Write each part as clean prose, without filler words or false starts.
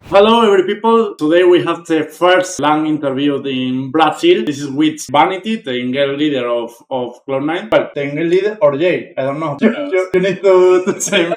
Hello, every people. Today we have the first long interview in Brazil. This is with Vanity, the Engel leader of Cloud9. Well, the Engel leader or Jay, I don't know. You need to say me.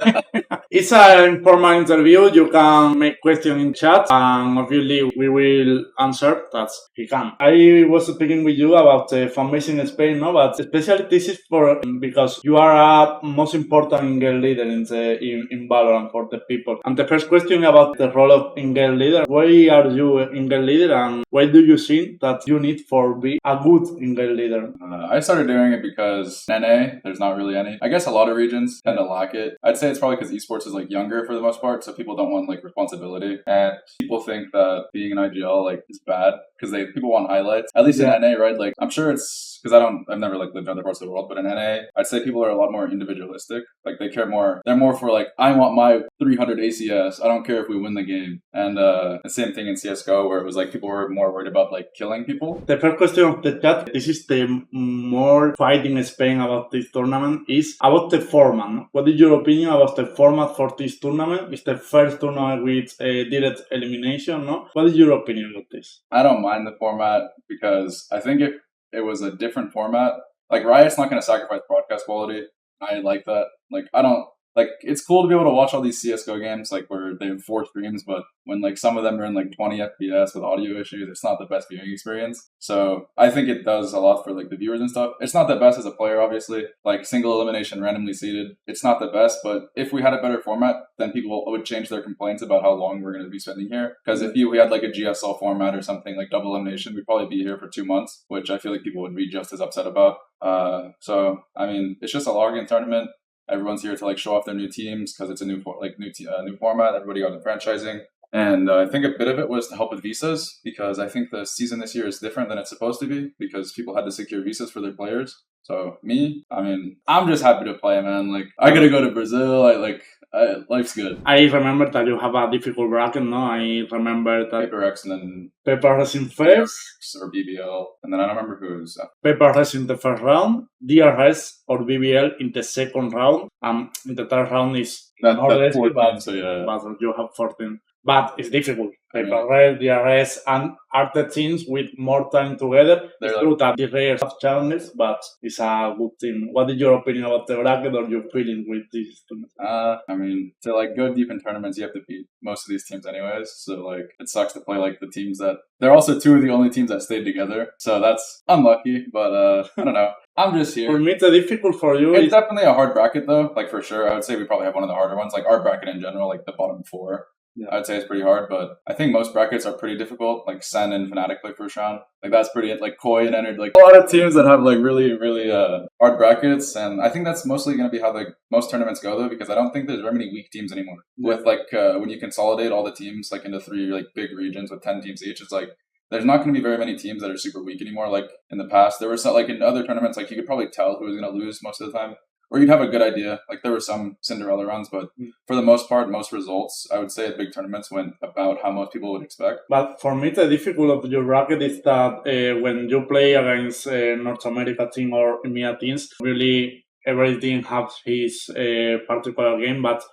It's an informal interview. You can make questions in chat, and obviously we will answer that he can. I was speaking with you about the fan base in Spain, no? But especially this is for because you are a most important Engel leader in Valorant for the people. And the first question about the role of Engel leader: why are you Engel leader, and why do you think that you need for be a good Engel leader? I started doing it because NA, there's not really any. I guess a lot of regions tend to lack it. I'd say it's probably because esports is like younger for the most part, so people don't want like responsibility, and people think that being an IGL like is bad because people want highlights. At least in NA, right? Like I'm sure it's because I've never like lived in other parts of the world, but in NA, I'd say people are a lot more individualistic. Like they care more. They're more for like I want my 300 ACS. I don't care if we win the game. And the same thing in CS:GO where it was like people were more worried about like killing people. The first question of the chat, this is the more fight in Spain about this tournament, is about the format. What is your opinion about the format for this tournament? It's the first tournament with direct elimination, no? What is your opinion of this? I don't mind the format because I think if it was a different format, like Riot's not going to sacrifice broadcast quality. I like that. Like I don't like it's cool to be able to watch all these CS:GO games like where they have 4 streams, but when like some of them are in like 20 FPS with audio issues, it's not the best viewing experience. So I think it does a lot for like the viewers and stuff. It's not the best as a player, obviously. Like single elimination, randomly seeded, it's not the best. But if we had a better format, then people would change their complaints about how long we're going to be spending here. Because if we had like a GSL format or something like double elimination, we'd probably be here for 2 months, which I feel like people would be just as upset about. So I mean, it's just a login tournament. Everyone's here to like show off their new teams because it's a new format. Everybody got the franchising, and I think a bit of it was to help with visas because I think the season this year is different than it's supposed to be because people had to secure visas for their players. So I'm just happy to play, man. Like I gotta go to Brazil. Life's good. I remember that you have a difficult bracket, no? I remember that Paper X and then Paper in first, or BBL, and then I don't remember who's Paper in the first round, DRS or BBL in the second round, and in the third round is more or less, 14, but you have 14. But it's difficult. Paper DRS, and are the teams with more time together. It's true that the Rares have challenges, but it's a good team. What is your opinion about the bracket or your feeling with this tournament? To like go deep in tournaments, you have to beat most of these teams anyways. So like it sucks to play like the teams that they're also 2 of the only teams that stayed together. So that's unlucky, but I don't know. I'm just here. For me, it's difficult for you. It's definitely a hard bracket though. Like for sure, I would say we probably have one of the harder ones. Like our bracket in general, like the bottom 4. Yeah. I'd say it's pretty hard, but I think most brackets are pretty difficult. Like Sen and Fnatic play first round. Like that's pretty like Koi and Entered. Like a lot of teams that have like really hard brackets, and I think that's mostly going to be how like most tournaments go though, because I don't think there's very many weak teams anymore. Yeah. With like when you consolidate all the teams like into 3 like big regions with 10 teams each, it's like there's not going to be very many teams that are super weak anymore. Like in the past, there were some like in other tournaments, like you could probably tell who was going to lose most of the time. Or you'd have a good idea. Like there were some Cinderella runs, but for the most part, most results, I would say at big tournaments went about how most people would expect. But for me, the difficult of your bracket is that when you play against North America team or EMEA teams, really every team has his particular game, but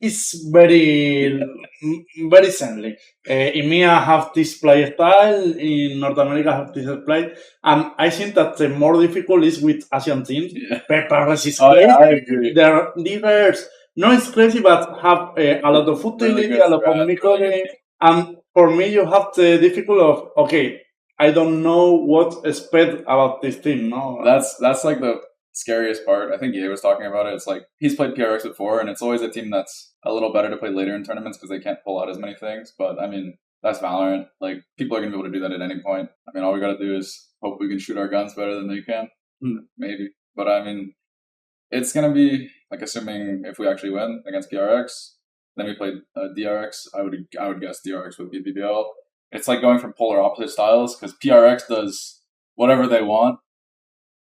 it's very friendly. EMEA have this play style, in North America have this play, and I think that the more difficult is with Asian teams. Yeah. Pepper is crazy. I agree. They're diverse. No, it's crazy, but have a lot of utility, a lot of micro game. And for me, you have the difficult of, okay, I don't know what to expect about this team. No, that's like the scariest part. I think Ye was talking about it. It's like he's played PRX before, and it's always a team that's a little better to play later in tournaments because they can't pull out as many things. But that's Valorant. Like people are gonna be able to do that at any point. All we gotta do is hope we can shoot our guns better than they can. Maybe. But it's gonna be like assuming if we actually win against PRX, then we played DRX. I would guess DRX would be BBL. It's like going from polar opposite styles because PRX does whatever they want.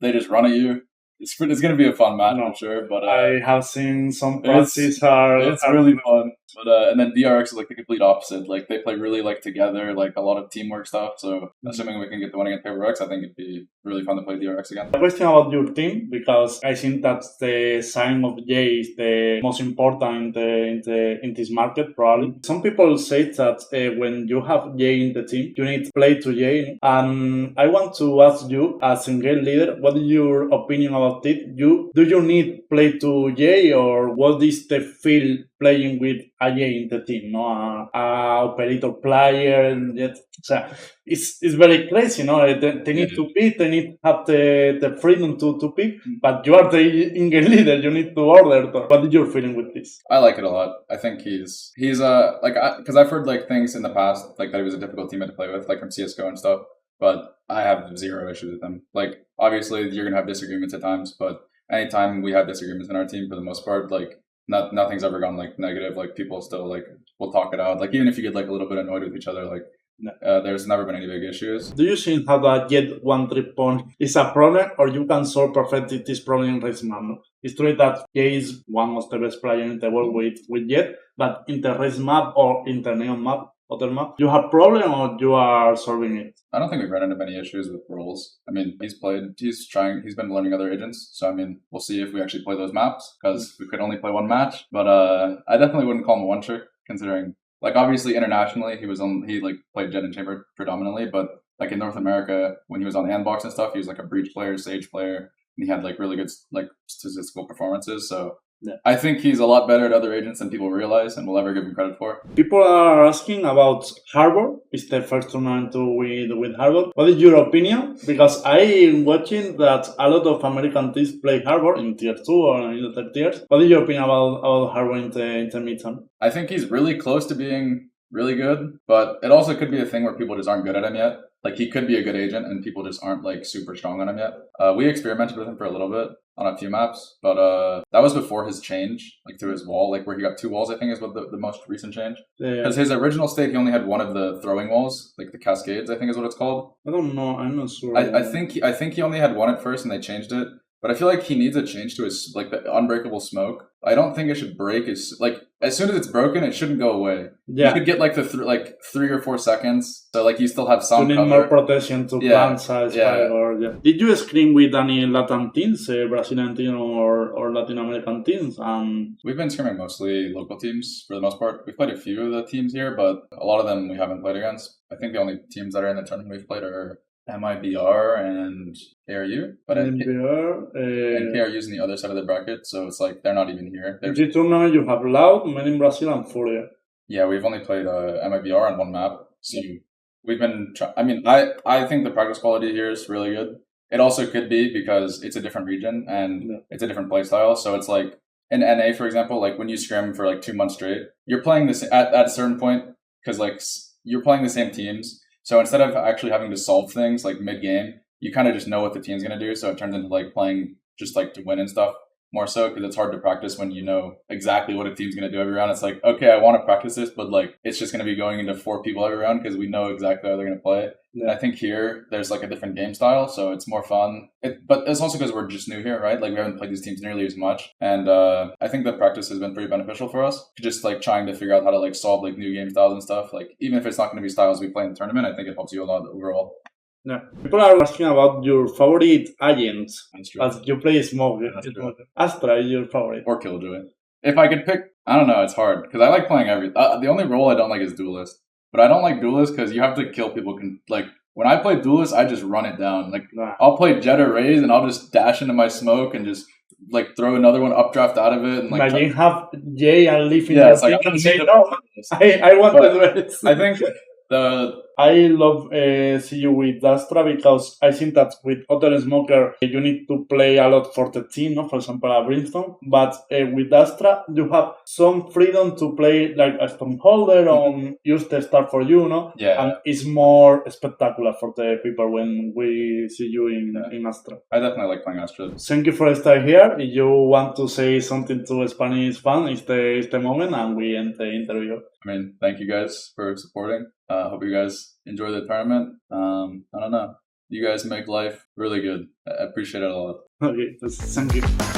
They just run at you. it's going to be a fun match, No. I'm sure. But I have seen some practices are really fun. But and then DRX is like the complete opposite. Like they play really like together, like a lot of teamwork stuff. So assuming we can get the win against Paper X, I think it'd be really fun to play DRX again. A question about your team, because I think that the sign of Jay is the most important in this market, probably. Some people say that when you have Jay in the team, you need to play to Jay. And I want to ask you, as single leader, what is your opinion about it? Do you need play to Jay, or what is the feel playing with a Jay in the team? No, a operator player, and yet, so it's very crazy, they need to pick, they need to have the freedom to pick, but you are the single leader, you need to order. What is your feeling with this? I like it a lot. I think he's like, because I've heard like things in the past, like that he was a difficult teammate to play with, like from CSGO and stuff, but I have zero issues with him. Like, obviously you're going to have disagreements at times, but anytime we have disagreements in our team, for the most part, like, nothing's ever gone like negative. Like, people still like will talk it out. Like, even if you get like a little bit annoyed with each other, like, there's never been any big issues. Do you think how that get 1 3 point is a problem, or you can solve perfectly this problem in race map? It's true that Jay is one of the best players in the world with Jet, but in the race map or in the neon map, other map, you have problem or you are solving it? I don't think we've run into many issues with roles. I mean, he's been learning other agents. So, I mean, we'll see if we actually play those maps, because we could only play one match. But I definitely wouldn't call him a one trick, considering, like, obviously internationally, he like played Jet and Chamber predominantly, but like in North America, when he was on the Handbox and stuff, he was like a Breach player, Sage player, and he had like really good like statistical performances. So I think he's a lot better at other agents than people realize and will ever give him credit for. People are asking about Harbor. It's the first tournament with Harbor. What is your opinion? Because I'm watching that a lot of American teams play Harbor in tier 2 or in the third tiers. What is your opinion about Harbor in the midterm? I think he's really close to being really good, but it also could be a thing where people just aren't good at him yet. Like, he could be a good agent and people just aren't like super strong on him yet. We experimented with him for a little bit on a few maps, but that was before his change, like through his wall, like where he got 2 walls, I think is what the most recent change. Because his original state, he only had one of the throwing walls, like the cascades, I think is what it's called. I don't know, I'm not sure. I think he only had one at first and they changed it. But I feel like he needs a change to his, like, the unbreakable smoke. I don't think it should break. Like, as soon as it's broken, it shouldn't go away. Yeah. You could get, like, 3 or 4 seconds. So, like, you still have some cover. You need more protection to plant size. Did you screen with any Latin teams, Brazilian team or Latin American teams? We've been scrimming mostly local teams for the most part. We've played a few of the teams here, but a lot of them we haven't played against. I think the only teams that are in the tournament we've played are MIBR and KRU, but MIBR, and KRU is on the other side of the bracket, so it's like they're not even here. In this tournament, you have Loud, Men in Brazil, and Furia. Yeah, we've only played MIBR on one map, so we've been. I think the practice quality here is really good. It also could be because it's a different region and it's a different play style. So it's like in NA, for example, like when you scrim for like 2 months straight, you're playing this at a certain point because like you're playing the same teams. So instead of actually having to solve things like mid-game, you kind of just know what the team's going to do. So it turns into like playing just like to win and stuff more so, because it's hard to practice when you know exactly what a team's going to do every round. It's like, okay, I want to practice this, but like it's just going to be going into 4 people every round because we know exactly how they're going to play. Yeah. And I think here there's like a different game style, so it's more fun. But it's also because we're just new here, right? Like we haven't played these teams nearly as much. And I think that practice has been pretty beneficial for us. Just like trying to figure out how to like solve like new game styles and stuff. Like even if it's not going to be styles we play in the tournament, I think it helps you a lot overall. Yeah. People are asking about your favorite agents. As you play Smoke. Astra is your favorite. Or Killjoy. If I could pick, I don't know, it's hard. Because I like playing the only role I don't like is Duelist. But I don't like Duelist because you have to kill people. Like, when I play Duelist, I just run it down. Like, I'll play Jet or Raze and I'll just dash into my smoke and just like throw another one updraft out of it. And like, imagine have Jay and leave in it's like, I'm say no. I want to do it. I think I love see you with Astra because I think that with other smoker you need to play a lot for the team, no? For example, a Brimstone. But with Astra you have some freedom to play like a Stoneholder or use the start for you, no? Yeah. And it's more spectacular for the people when we see you in Astra. I definitely like playing Astra. Thank you for staying here. If you want to say something to Spanish fans, it's the moment, and we end the interview. I mean, thank you guys for supporting. Hope you guys enjoy the tournament. I don't know. You guys make life really good. I appreciate it a lot. Okay, thank you.